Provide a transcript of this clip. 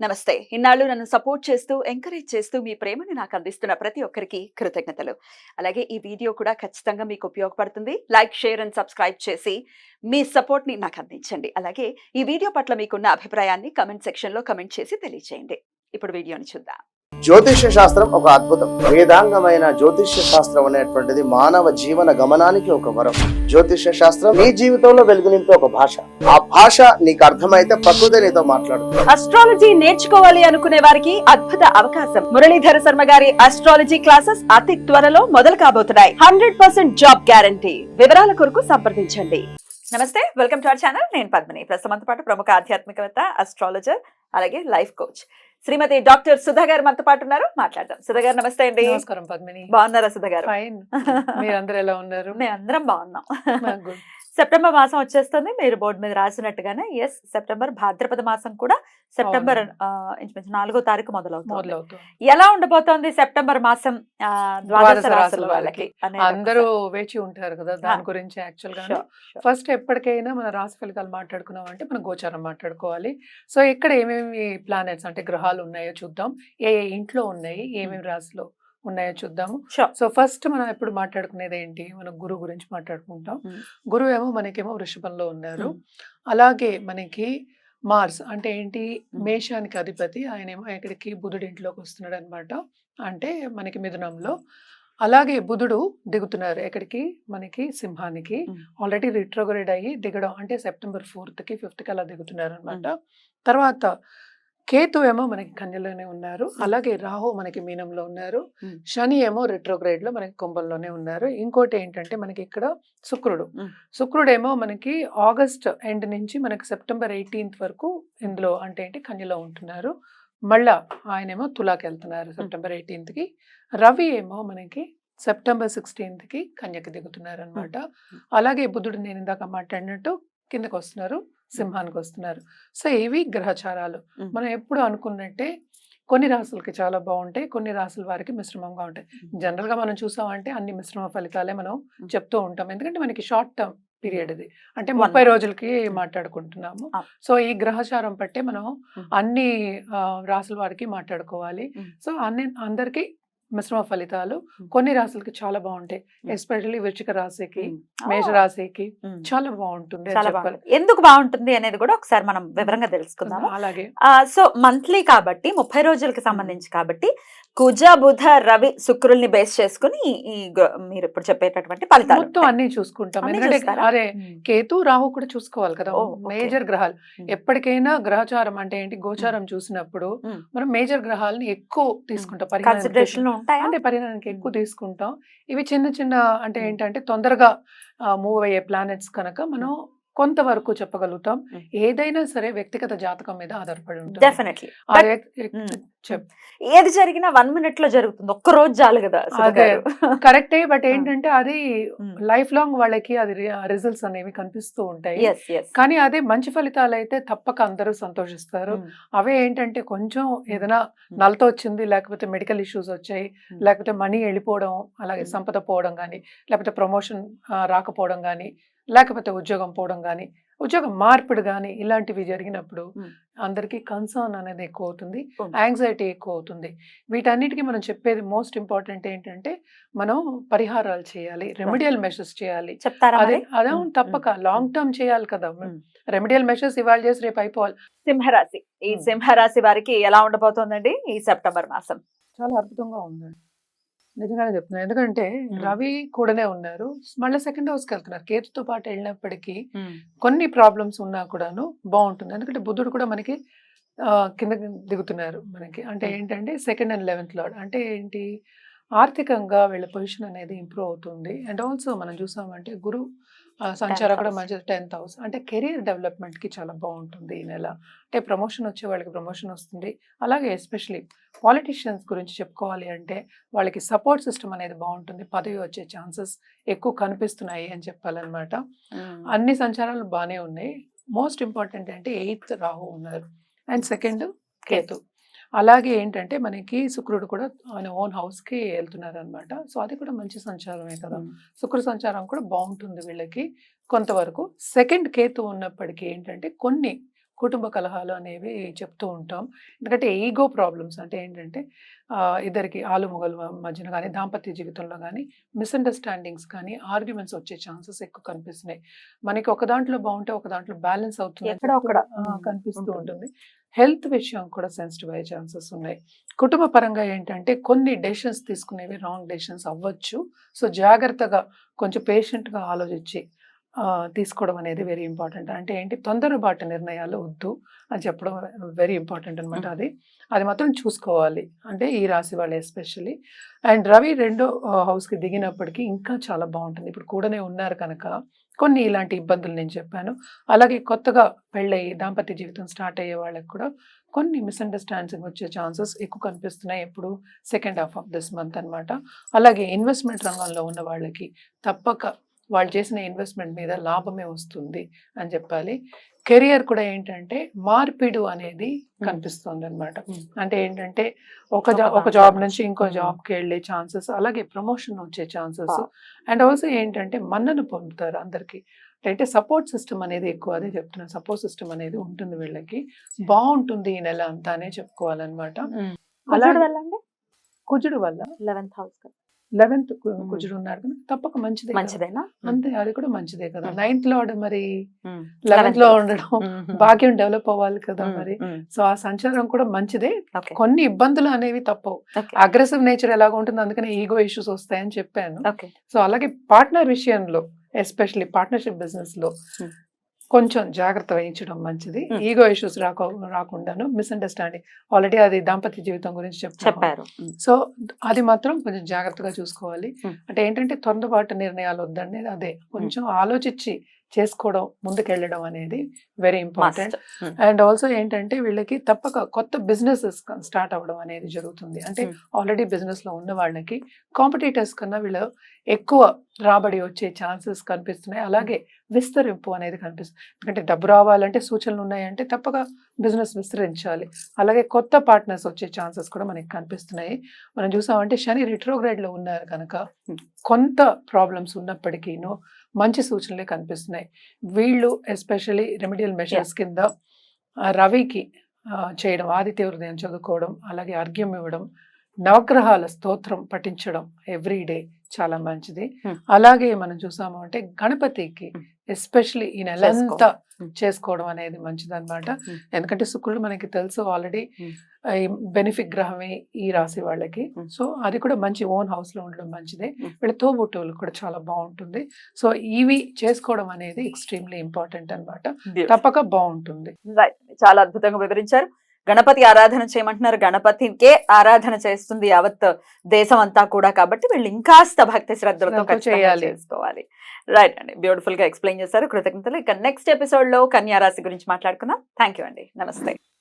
నమస్తే. ఇన్నాళ్ళు నన్ను సపోర్ట్ చేస్తూ, ఎంకరేజ్ చేస్తూ మీ ప్రేమని నాకు అందిస్తున్న ప్రతి ఒక్కరికి కృతజ్ఞతలు. అలాగే ఈ వీడియో కూడా ఖచ్చితంగా మీకు ఉపయోగపడుతుంది. లైక్, షేర్ అండ్ సబ్స్క్రైబ్ చేసి మీ సపోర్ట్‌ని నాకు అందించండి. అలాగే ఈ వీడియో పట్ల మీకున్న అభిప్రాయాన్ని కామెంట్ సెక్షన్‌లో కామెంట్ చేసి తెలియజేయండి. ఇప్పుడు వీడియోని చూద్దాం. జ్యోతిష్య శాస్త్రం ఒక అద్భుతం. వేదాంగమైన జ్యోతిష్య శాస్త్రం అనేటువంటిది మానవ జీవన గమనానికి ఒక వరం. జ్యోతిష్య శాస్త్రం నీ జీవితంలో వెలుగునింపే ఒక భాష. ఆ భాష నీకు అర్థమైతే ప్రకృతి నీతో మాట్లాడుతుంది. అస్ట్రాలజీ నేర్చుకోవాలి అనుకునే వారికి అద్భుత అవకాశం. మురళీధర శర్మ గారి అస్ట్రాలజీ క్లాసెస్ అతి త్వరలో మొదలు కాబోతున్నాయి. 100% జాబ్ గ్యారంటీ. వివరాల కొరకు సంప్రదించండి. నమస్తే, వెల్కమ్ టు అవర్ ఛానల్. నేను పద్మిని. ప్రస్తుతంతో పాటు ప్రముఖ ఆధ్యాత్మికవేత్త, అస్ట్రాలజర్, అలాగే లైఫ్ కోచ్ శ్రీమతి డాక్టర్ సుధా గారు మనతో పాటు ఉన్నారు. మాట్లాడదాం. సుధా గారు నమస్తే అండి. నమస్కారం పద్మిని. బాగున్నారా సుధా గారు? ఫైన్. మీరందరూ ఎలా ఉన్నారు? మేము అందరం బాగున్నాం. గుడ్. సెప్టెంబర్ మాసం వచ్చేస్తుంది. మీరు బోర్డు మీద రాసినట్టుగానే ఎస్, సెప్టెంబర్ భాద్రపద మాసం కూడా సెప్టెంబర్ ఇంచుమించు 4వ తారీఖు మొదలవుతుంది. ఎలా ఉండబోతోంది సెప్టెంబర్ మాసం ద్వాదశ రాశుల వాళ్ళకి? అందరూ వేచి ఉంటారు కదా దాని గురించి. యాక్చువల్ గా ఫస్ట్ ఎప్పటికైనా మన రాశి ఫలితాలు మాట్లాడుకున్నాం అంటే మనం గోచారం మాట్లాడుకోవాలి. సో ఇక్కడ ఏమేమి ప్లానెట్స్ అంటే గ్రహాలు ఉన్నాయో చూద్దాం. ఏ ఇంట్లో ఉన్నాయి, ఏమేమి రాశిలో ఉన్నాయో చూద్దాము. సో ఫస్ట్ మనం ఎప్పుడు మాట్లాడుకునేది ఏంటి, మనం గురువు గురించి మాట్లాడుకుంటాం. గురువు ఏమో మనకేమో వృషభంలో ఉన్నారు. అలాగే మనకి మార్స్ అంటే ఏంటి, మేషానికి అధిపతి. ఆయన ఏమో ఎక్కడికి బుధుడి ఇంట్లోకి వస్తున్నాడు అనమాట, అంటే మనకి మిథునంలో. అలాగే బుధుడు దిగుతున్నారు ఎక్కడికి, మనకి సింహానికి. ఆల్రెడీ రిట్రోగ్రేడ్ అయ్యి దిగడం అంటే సెప్టెంబర్ 4th కి 5th కి అలా దిగుతున్నారు అనమాట. తర్వాత కేతు ఏమో మనకి కన్యలోనే ఉన్నారు. అలాగే రాహు మనకి మీనంలో ఉన్నారు. శని ఏమో రిట్రోగ్రేడ్ లో మనకి కుంభంలోనే ఉన్నారు. ఇంకోటి ఏంటంటే మనకి ఇక్కడ శుక్రుడేమో మనకి ఆగస్ట్ ఎండ్ నుంచి మనకి సెప్టెంబర్ 18th వరకు ఇందులో అంటే ఏంటి కన్యలో ఉంటున్నారు. మళ్ళా ఆయనేమో తులాకి వెళ్తున్నారు సెప్టెంబర్ 18th కి. రవి ఏమో మనకి సెప్టెంబర్ 16th కి కన్యకి దిగుతున్నారు అనమాట. అలాగే బుధుడు నేను ఇందాక మాట్లాడినట్టు కిందకు వస్తున్నారు, సింహానికి వస్తున్నారు. సో ఇవి గ్రహచారాలు. మనం ఎప్పుడు అనుకున్నట్టే కొన్ని రాసులకి చాలా బాగుంటాయి, కొన్ని రాసుల వారికి మిశ్రమంగా ఉంటాయి. జనరల్ గా మనం చూసామంటే అన్ని మిశ్రమ ఫలితాలే మనం చెప్తూ ఉంటాం, ఎందుకంటే మనకి షార్ట్ టర్మ్ పీరియడ్ ఇది, అంటే 30 రోజులకి మాట్లాడుకుంటున్నాము. సో ఈ గ్రహచారం పట్టే మనం అన్ని రాసుల వారికి మాట్లాడుకోవాలి. సో అందరికి మిశ్రమ ఫలితాలు కొన్ని రాశులకి చాలా బాగుంటాయి. ఎస్పెషల్లీ వృశ్చిక రాశికి, మేష రాశికి చాలా బాగుంటుంది. ఎందుకు బాగుంటుంది అనేది కూడా ఒకసారి మనం వివరంగా తెలుసుకుందాం. అలాగే సో మంత్లీ కాబట్టి 30 రోజులకి సంబంధించి కాబట్టి కుజ, బుధ, రవి, శుక్రుల్ని బేస్ చేసుకుని మీరు ఇప్పుడు చెప్పేటటువంటి ఫలితాలు మొత్తం అన్ని చూసుకుంటాం. ఎందుకంటే అరే కేతు, రాహు కూడా చూసుకోవాలి కదా, మేజర్ గ్రహాలు. ఎప్పటికైనా గ్రహచారం అంటే ఏంటి, గోచారం చూసినప్పుడు మనం మేజర్ గ్రహాలని ఎక్కువ తీసుకుంటాం, అంటే పరిగణనకి ఎక్కువ తీసుకుంటాం. ఇవి చిన్న చిన్న అంటే ఏంటంటే తొందరగా మూవ్ అయ్యే ప్లానెట్స్ కనుక మనం కొంతవరకు చెప్పగలుగుతాం. ఏదైనా సరే వ్యక్తిగత జాతకం మీద ఆధారపడి ఉంటుంది. డెఫినెట్లీ ఏది జరిగినా 1 minute లో జరుగుతుంది, ఒక్క రోజు చాలు కదా. అదే కరెక్టే. బట్ ఏంటంటే అది లైఫ్ లాంగ్ వాళ్ళకి అది రిజల్ట్స్ అనేవి కనిపిస్తూ ఉంటాయి. కానీ అదే మంచి ఫలితాలు అయితే తప్పక అందరూ సంతోషిస్తారు. అవే ఏంటంటే కొంచెం ఏదైనా నలత వచ్చింది, లేకపోతే మెడికల్ ఇష్యూస్ వచ్చాయి, లేకపోతే మనీ వెళ్ళిపోవడం, అలాగే సంపద పోవడం కానీ, లేకపోతే ప్రమోషన్ రాకపోవడం కానీ, లేకపోతే ఉద్యోగం పోవడం కానీ, ఉద్యోగం మార్పిడి కానీ, ఇలాంటివి జరిగినప్పుడు అందరికీ కన్సర్న్ అనేది ఎక్కువ అవుతుంది, యాంగ్జైటీ ఎక్కువ అవుతుంది. వీటన్నిటికీ మనం చెప్పేది మోస్ట్ ఇంపార్టెంట్ ఏంటంటే మనం పరిహారాలు చేయాలి, రెమెడియల్ మెషర్స్ చేయాలి. అదే తప్పక లాంగ్ టర్మ్ చేయాలి కదా. రెమెడియల్ మెషర్స్ ఇవాళ చేసి రేపు అయిపోవాలి. సింహరాశి, ఈ సింహరాశి వారికి ఎలా ఉండబోతోందండి ఈ సెప్టెంబర్ మాసం? చాలా అద్భుతంగా ఉందండి, నిజంగానే చెప్తున్నాను. ఎందుకంటే రవి కూడానే ఉన్నారు, మళ్ళీ సెకండ్ హౌస్కి వెళ్తున్నారు. కేతుతో పాటు వెళ్ళినప్పటికీ కొన్ని ప్రాబ్లమ్స్ ఉన్నా కూడాను బాగుంటుంది. ఎందుకంటే బుధుడు కూడా మనకి కింద దిగుతున్నారు మనకి, అంటే ఏంటంటే 2nd and 11th లార్డ్. అంటే ఏంటి, ఆర్థికంగా వీళ్ళ పొజిషన్ అనేది ఇంప్రూవ్ అవుతుంది. అండ్ ఆల్సో మనం చూసామంటే గురు సంచారం కూడా మంచిది 10th house, అంటే కెరీర్ డెవలప్మెంట్కి చాలా బాగుంటుంది ఈ నెల. అంటే ప్రమోషన్ వచ్చే వాళ్ళకి ప్రమోషన్ వస్తుంది. అలాగే ఎస్పెషలీ పాలిటిషియన్స్ గురించి చెప్పుకోవాలి అంటే వాళ్ళకి సపోర్ట్ సిస్టమ్ అనేది బాగుంటుంది, పదవి వచ్చే ఛాన్సెస్ ఎక్కువ కనిపిస్తున్నాయి అని చెప్పాలన్నమాట. అన్ని సంచారాలు బాగానే ఉన్నాయి. మోస్ట్ ఇంపార్టెంట్ అంటే 8th రాహు ఉన్నారు అండ్ 2nd కేతు. అలాగే ఏంటంటే మనకి శుక్రుడు కూడా ఆయన ఓన్ హౌస్కి వెళ్తున్నారు అనమాట. సో అది కూడా మంచి సంచారమే కదా. శుక్ర సంచారం కూడా బాగుంటుంది వీళ్ళకి కొంతవరకు. 2nd కేతు ఉన్నప్పటికీ ఏంటంటే కొన్ని కుటుంబ కలహాలు అనేవి చెప్తూ ఉంటాం. ఎందుకంటే ఈగో ప్రాబ్లమ్స్ అంటే ఏంటంటే ఇద్దరికి ఆలుమొగలు మధ్యన కానీ దాంపత్య జీవితంలో కానీ మిస్అండర్స్టాండింగ్స్ కానీ ఆర్గ్యుమెంట్స్ వచ్చే ఛాన్సెస్ ఎక్కువ కనిపిస్తున్నాయి. మనకి ఒక దాంట్లో బాగుంటే ఒక దాంట్లో బ్యాలెన్స్ అవుతుంది ఎక్కడో అక్కడ కనిపిస్తూ ఉంటుంది. హెల్త్ విషయం కూడా సెన్సిటివ్ అయ్యే ఛాన్సెస్ ఉన్నాయి. కుటుంబ పరంగా ఏంటంటే కొన్ని డెసిషన్స్ తీసుకునేవి రాంగ్ డెసిషన్స్ అవ్వచ్చు. సో జాగ్రత్తగా కొంచెం పేషెంట్గా ఆలోచించి తీసుకోవడం అనేది వెరీ ఇంపార్టెంట్. అంటే ఏంటి, తొందరపాటు నిర్ణయాలు వద్దు అని చెప్పడం వెరీ ఇంపార్టెంట్ అనమాట. అది మాత్రం చూసుకోవాలి. అంటే ఈ రాశి వాళ్ళు ఎస్పెషల్లీ. అండ్ రవి 2వ హౌస్కి దిగినప్పటికీ ఇంకా చాలా బాగుంటుంది. ఇప్పుడు కూడానే ఉన్నారు కనుక కొన్ని ఇలాంటి ఇబ్బందులు నేను చెప్పాను. అలాగే కొత్తగా పెళ్ళయి దాంపత్య జీవితం స్టార్ట్ అయ్యే వాళ్ళకి కూడా కొన్ని మిస్అండర్స్టాండింగ్ వచ్చే ఛాన్సెస్ ఎక్కువ కనిపిస్తున్నాయి. ఎప్పుడు second half of this month అనమాట. అలాగే ఇన్వెస్ట్మెంట్ రంగంలో ఉన్న వాళ్ళకి తప్పక వాళ్ళు చేసిన ఇన్వెస్ట్మెంట్ మీద లాభమే వస్తుంది అని చెప్పాలి. కెరియర్ కూడా ఏంటంటే మార్పిడు అనేది కనిపిస్తుంది అనమాట. అంటే ఏంటంటే ఒక జాబ్ నుంచి ఇంకో జాబ్కి వెళ్ళే ఛాన్సెస్, అలాగే ప్రమోషన్ వచ్చే ఛాన్సెస్. అండ్ ఆల్సో ఏంటంటే మన్నను పొందుతారు అందరికి. అంటే సపోర్ట్ సిస్టమ్ అనేది ఎక్కువ, అదే చెప్తున్నాను, సపోర్ట్ సిస్టమ్ అనేది ఉంటుంది వీళ్ళకి. బాగుంటుంది ఈ నెల అంతా అనే చెప్పుకోవాలన్నమాట. కుజుడు వల్ల 11th కుజుడు ఉన్నారు కదా, తప్పక మంచిదేనా అంతే, అది కూడా మంచిదే కదా. 9th లార్డ్ మరి 11th లో ఉండడం, భాగ్యం డెవలప్ అవ్వాలి కదా మరి. సో ఆ సంచారం కూడా మంచిదే. కొన్ని ఇబ్బందులు అనేవి తప్పవు. అగ్రెసివ్ నేచర్ ఎలాగ ఉంటుంది, అందుకనే ఈగో ఇష్యూస్ వస్తాయని చెప్పాను. సో అలాగే పార్ట్నర్ విషయంలో ఎస్పెషల్లీ పార్ట్నర్షిప్ బిజినెస్ లో కొంచెం జాగ్రత్త వహించడం మంచిది. ఈగో ఇష్యూస్ రాకుండాను. మిస్అండర్స్టాండింగ్ ఆల్రెడీ అది దాంపత్య జీవితం గురించి చెప్పారు. సో అది మాత్రం కొంచెం జాగ్రత్తగా చూసుకోవాలి. అంటే ఏంటంటే తొందరపాటు నిర్ణయాలు వద్దండి. అదే కొంచెం ఆలోచించి చేసుకోవడం, ముందుకెళ్ళడం అనేది వెరీ ఇంపార్టెంట్. అండ్ ఆల్సో ఏంటంటే వీళ్ళకి తప్పక కొత్త బిజినెసెస్ స్టార్ట్ అవ్వడం అనేది జరుగుతుంది. అంటే ఆల్రెడీ బిజినెస్ లో ఉన్న వాళ్ళకి కాంపిటీటర్స్ కన్నా వీళ్ళు ఎక్కువ రాబడి వచ్చే ఛాన్సెస్ కనిపిస్తున్నాయి. అలాగే విస్తరింపు అనేది కనిపిస్తుంది. ఎందుకంటే డబ్బు రావాలంటే సూచనలు ఉన్నాయంటే తప్పక బిజినెస్ విస్తరించాలి. అలాగే కొత్త పార్ట్నర్స్ వచ్చే ఛాన్సెస్ కూడా మనకి కనిపిస్తున్నాయి. మనం చూసామంటే శని రిట్రోగ్రేడ్ లో ఉన్నారు కనుక కొంత ప్రాబ్లమ్స్ ఉన్నప్పటికీను మంచి సూచనలే కనిపిస్తున్నాయి. వీళ్ళు ఎస్పెషల్లీ రెమెడియల్ మెషర్స్ కింద రవికి చేయడం, ఆదిత్య హృదయం చదువుకోవడం, అలాగే అర్ఘ్యం ఇవ్వడం, నవగ్రహాల స్తోత్రం పఠించడం ఎవ్రీ డే చాలా మంచిది. అలాగే మనం చూసాము అంటే గణపతికి ఎస్పెషల్లీ ఈ నెలంతా చేసుకోవడం అనేది మంచిది అనమాట. ఎందుకంటే శుక్రుడు మనకి తెలుసు ఆల్రెడీ బెనిఫిక్ గ్రహమే ఈ రాశి వాళ్ళకి. సో అది కూడా మంచి ఓన్ హౌస్ లో ఉండడం మంచిదే. వీళ్ళ తోబుట్టువులు కూడా చాలా బాగుంటుంది. సో ఇవి చేసుకోవడం అనేది ఎక్స్ట్రీమ్లీ ఇంపార్టెంట్ అనమాట. తప్పక బాగుంటుంది. చాలా అద్భుతంగా వివరించారు. గణపతి ఆరాధన చేయమంటున్నారు. గణపతికే ఆరాధన చేస్తుంది యావత్ దేశం అంతా కూడా. కాబట్టి వీళ్ళు ఇంకాస్త భక్తి శ్రద్ధలతో చేసుకోవాలి. రైట్ అండి, బ్యూటిఫుల్ గా ఎక్స్ప్లెయిన్ చేశారు. కృతజ్ఞతలు. ఇక నెక్స్ట్ ఎపిసోడ్ లో కన్యా రాశి గురించి మాట్లాడుకుందాం. థ్యాంక్ యూ అండి. నమస్తే.